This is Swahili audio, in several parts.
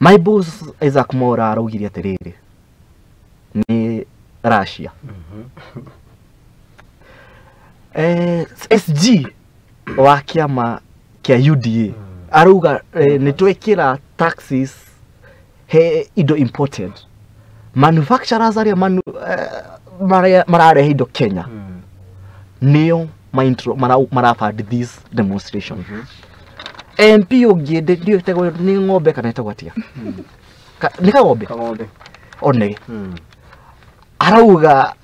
My boss Isaac Mora araugire atiriri ni Russia. SG wa kiama kia UDA aruga nitwekira taxes he indo imported manufacturers aria mararehe indo Kenya nio marafund this demonstration. MP ogede ndio tego ni ng'ombe kana etagwo atia ni kagombe one arauga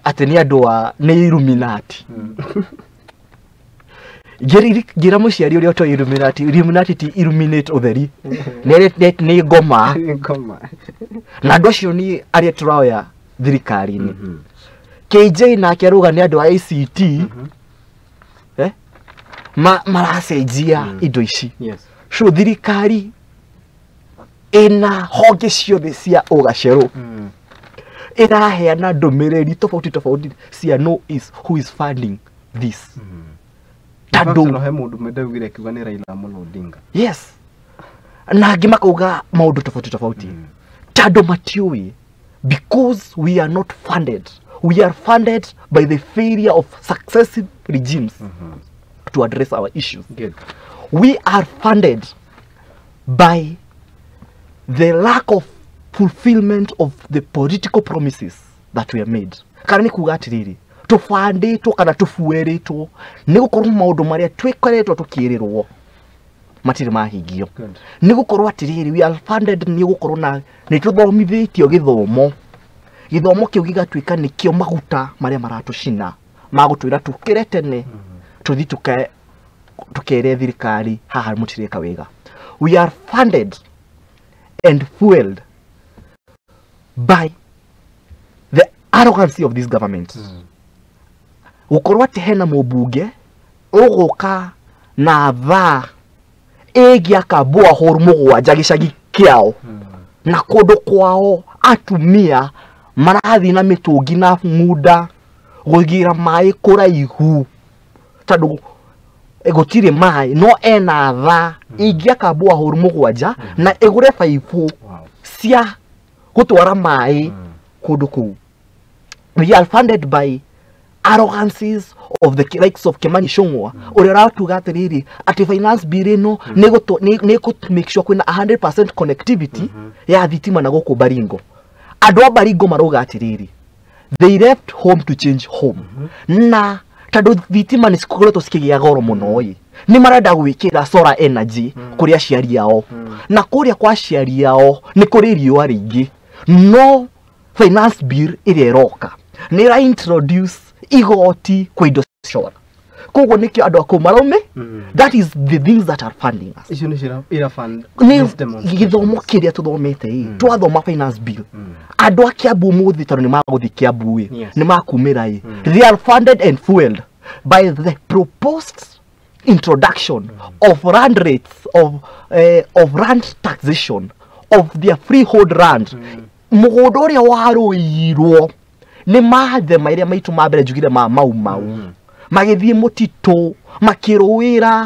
ati ni andu a ni Illuminati gira muciari uria to Illuminati ti illuminate utheri ni ngoma na andu acio ni aria turaoya thirikari ni KJ na akiaruga ni andu a ICT maracenjia indo ici. So thirikari ina honge ciothe cia ugacero iraheana ndumiriri tofauti cia no is who is funding this. Tando he mundu medawire kiuga ni Raila Amolo Odinga. Yes. Na ngimakauga maundu tofauti. Tando matiui because we are not funded. We are funded by the failure of successive regimes to address our issues. Good. We are funded by the lack of fulfillment of the political promises that we have made. Karani kugatiriri tufanditwo kana tufueritwo ni gukorwo maundu maria twikoretwo tukirirwo matire mahingio. Ni gukorwo atiriri we are funded ni gukorwo na ni tuthomithitio githomo kiu gigatwika nikio maguta maria maratucina magutwira tukire tene tuthi tukere thirikari haha mutireka wega. We are funded and fueled by the arrogance of this government. Ukorwo ati hena mubunge uguka na tha egia kabua hormugo jagicagi kiao na kodo kwao atumia marathi na mitungi na muda gugira mai kuraihu tadu egotire mai no ena tha egia kabua hormugo ja na egure faifu cia gutwara mai kodo ku. We are funded by arrogances of the likes of Kimani Shongwa or ratugatiriri ati finance bill no nego make sure kwina 100% connectivity ya thitima na goko Baringo. Adwa Baringo maroga atiriri they left home to change home na tado thitima ni sikuleto sikigia goro muno ni marada gwikira solar energy kuri aciari yao na kuri kwa aciari yao ni kuri riwa ringi no finance bill ireroka ni ra introduce igoti kwa indo shora kogo nikyo ado akomarome that is the things that are funding us. Icio ni ira fund githomo kiria tuthomete twathoma finance bill ado akiabu muthi tano ni maguthi kiabu ni makumira they are funded and fueled by the proposed introduction of land rates of land taxation of their freehold land mugodoria waruirwo ni maathe mairia maitu mabere jugire mau magithie mutito makiruwira